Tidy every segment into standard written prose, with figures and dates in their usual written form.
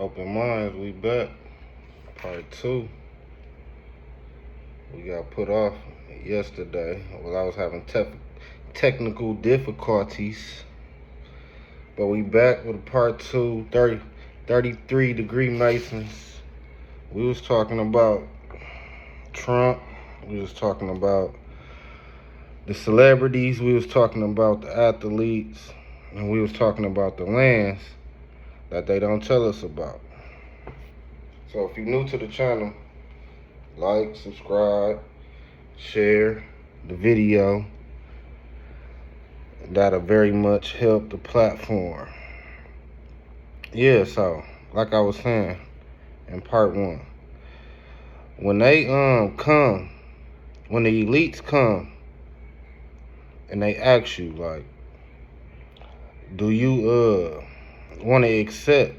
Open Minds, we back. Part 2. We got put off yesterday. Well, I was having technical difficulties. But we back with part 2, 33 degree Masons. We was talking about Trump. We was talking about the celebrities. We was talking about the athletes. And we was talking about the lands that they don't tell us about. So if you're new to the channel, like, subscribe, share the video. That'll very much help the platform. Yeah, so like I was saying in part 1, when they when the elites come and they ask you, like, do you want to accept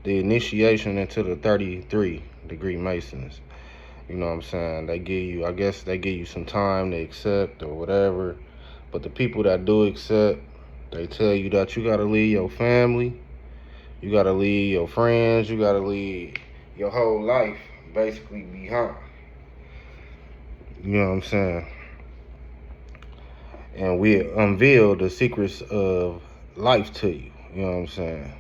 the initiation into the 33 degree Masons? You know what I'm saying? They give you, I guess they give you some time to accept or whatever. But the people that do accept, they tell you that you gotta leave your family, you gotta leave your friends, you gotta leave your whole life basically behind. You know what I'm saying? And we unveil the secrets of life to you. You know what I'm saying?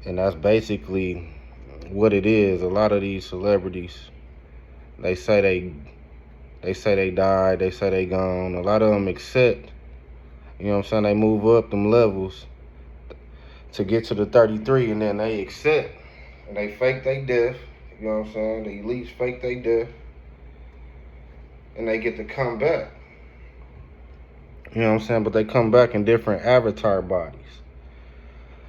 And that's basically what it is. A lot of these celebrities, they say they died, they say they gone. A lot of them accept, you know what I'm saying, they move up them levels to get to the 33, and then they accept, and they fake their death, you know what I'm saying, the elites fake their death, and they get to come back. You know what I'm saying, but they come back in different avatar bodies.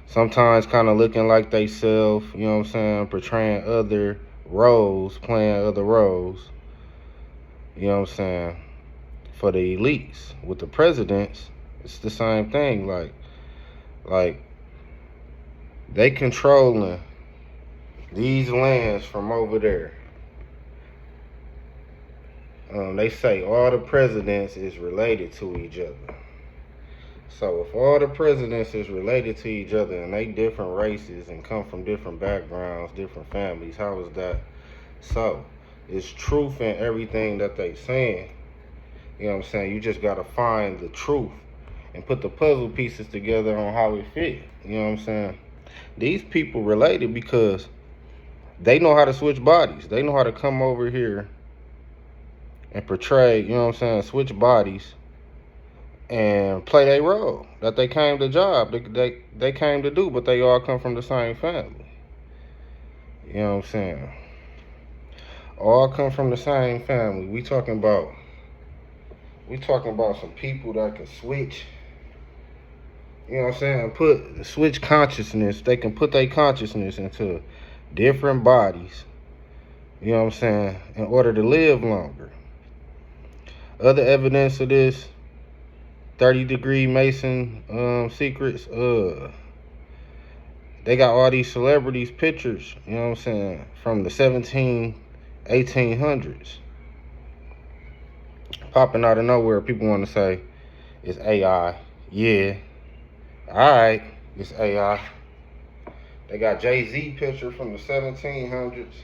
Sometimes kind of looking like they self, you know what I'm saying, portraying other roles, playing other roles. You know what I'm saying? For the elites. With the presidents, it's the same thing. Like they controlling these lands from over there. They say all the presidents is related to each other. So if all the presidents is related to each other and they different races and come from different backgrounds, different families, how is that so? It's truth in everything that they saying. You know what I'm saying? You just gotta find the truth and put the puzzle pieces together on how it fit. You know what I'm saying? These people related because they know how to switch bodies. They know how to come over here and portray, you know what I'm saying, switch bodies and play their role that they came to they came to do, but they all come from the same family. You know what I'm saying? All come from the same family. We talking about some people that can switch. You know what I'm saying? Switch consciousness. They can put their consciousness into different bodies. You know what I'm saying? In order to live longer. Other evidence of this 30 degree Mason secrets. They got all these celebrities pictures. You know what I'm saying? From the 1800s. Popping out of nowhere, people want to say it's AI. Yeah, alright, it's AI. They got Jay-Z picture from the 1700s.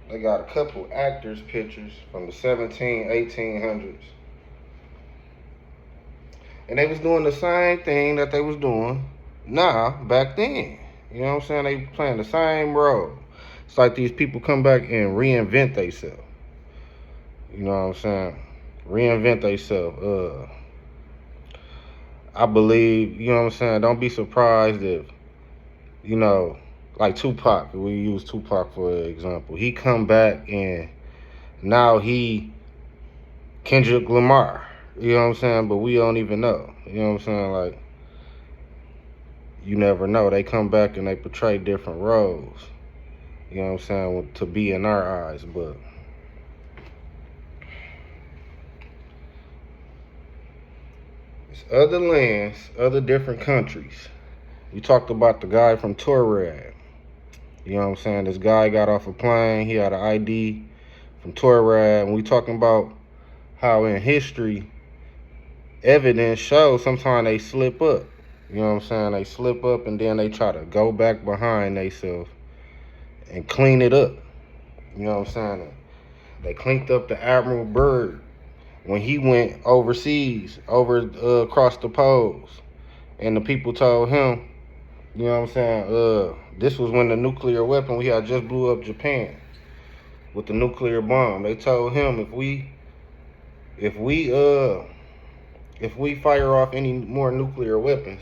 They got a couple actors pictures from the 1800s. And they was doing the same thing that they was doing now back then. You know what I'm saying? They playing the same role. It's like these people come back and reinvent themselves. You know what I'm saying? Reinvent themselves. I believe, you know what I'm saying, don't be surprised if, you know, like Tupac, we use Tupac for example. He come back and now he Kendrick Lamar. You know what I'm saying? But we don't even know. You know what I'm saying? Like, you never know. They come back and they portray different roles. You know what I'm saying? To be in our eyes, but it's other lands, other different countries. We talked about the guy from Torad. You know what I'm saying? This guy got off a plane. He had an ID from Torad. And we talking about how in history, evidence shows sometimes they slip up. You know what I'm saying? They slip up and then they try to go back behind themselves and clean it up. You know what I'm saying? They cleaned up the Admiral Byrd when he went overseas, across the poles. And the people told him, you know what I'm saying, this was when the nuclear weapon we had just blew up Japan with the nuclear bomb. They told him if we fire off any more nuclear weapons,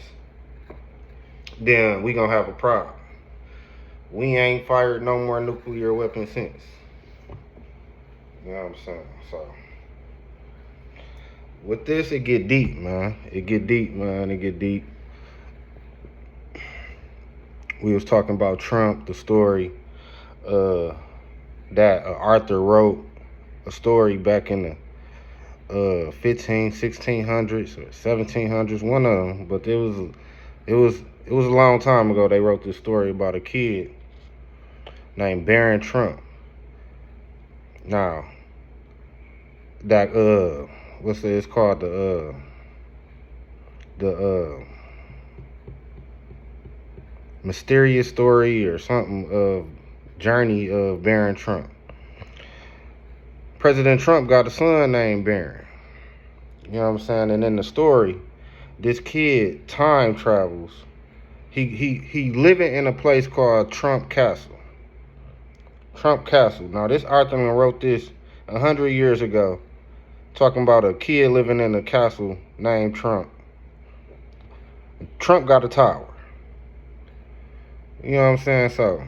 then we gonna have a problem. We ain't fired no more nuclear weapons since. You know what I'm saying? So with this, it get deep, man. It get deep. We was talking about Trump, the story that Arthur wrote, a story back in the 1600s or 1700s, one of them. But it was a long time ago. They wrote this story about a kid named Barron Trump. Now, that it's called the mysterious story or something of journey of Barron Trump. President Trump got a son named Barron. You know what I'm saying? And in the story, this kid time travels. He living in a place called Trump Castle. Trump Castle. Now, this Arthur wrote this 100 years ago, talking about a kid living in a castle named Trump. Trump got a tower. You know what I'm saying? So,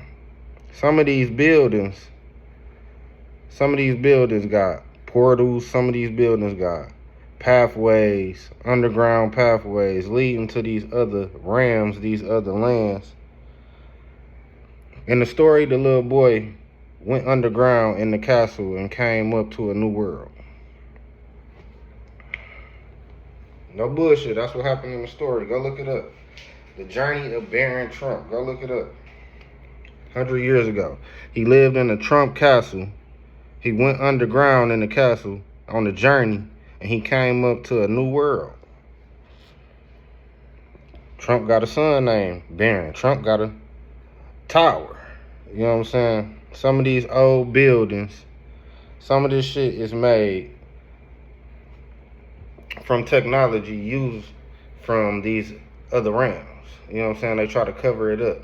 some of these buildings got portals. Some of these buildings got pathways, underground pathways leading to these other realms, these other lands. In the story, the little boy went underground in the castle and came up to a new world. No bullshit. That's what happened in the story. Go look it up. The Journey of Barron Trump. Go look it up. 100 years ago. He lived in a Trump castle. He went underground in the castle on a journey, and he came up to a new world. Trump got a son named Barron. Trump got a tower. You know what I'm saying? Some of these old buildings, some of this shit is made from technology used from these other realms. You know what I'm saying? They try to cover it up.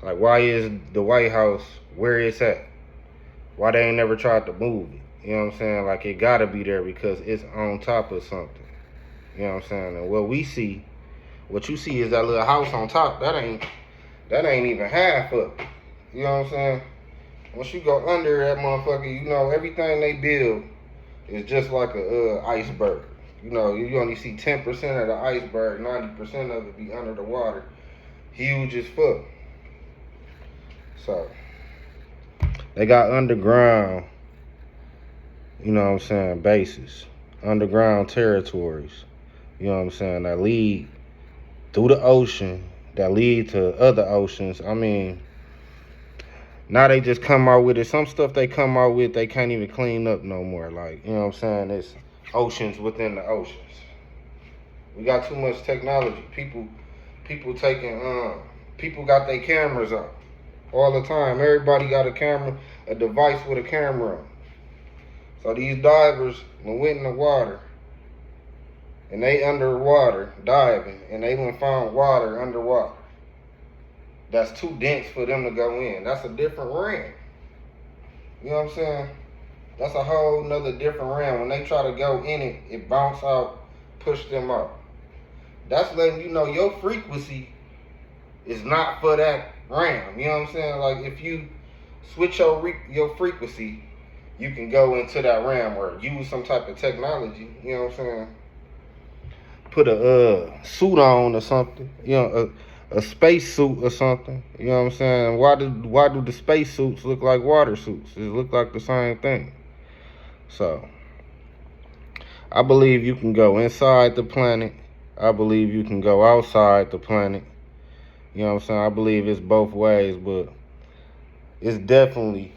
Like, why is the White House where it's at? Why they ain't never tried to move it? You know what I'm saying? Like, it gotta be there because it's on top of something. You know what I'm saying? And what you see is that little house on top. That ain't even half up. You know what I'm saying? Once you go under that motherfucker, you know, everything they build is just like a iceberg. You know, you only see 10% of the iceberg, 90% of it be under the water. Huge as fuck. So, they got underground, you know what I'm saying, bases, underground territories, you know what I'm saying, that lead through the ocean, that lead to other oceans. I mean, now they just come out with it. Some stuff they come out with, they can't even clean up no more. Like, you know what I'm saying, it's oceans within the oceans. We got too much technology. People got their cameras out all the time. Everybody got a camera, a device with a camera on. So these divers went in the water, and they underwater diving, and they went found water underwater. That's too dense for them to go in. That's a different realm. You know what I'm saying? That's a whole nother different realm. When they try to go in it, it bounce out, push them out. That's letting you know your frequency is not for that realm. You know what I'm saying? Like, if you switch your frequency, you can go into that realm or use some type of technology. You know what I'm saying? Put a suit on or something. You know, a space suit or something. You know what I'm saying? Why do the space suits look like water suits? It look like the same thing. So, I believe you can go inside the planet. I believe you can go outside the planet. You know what I'm saying? I believe it's both ways, but it's definitely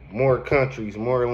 more countries, more land.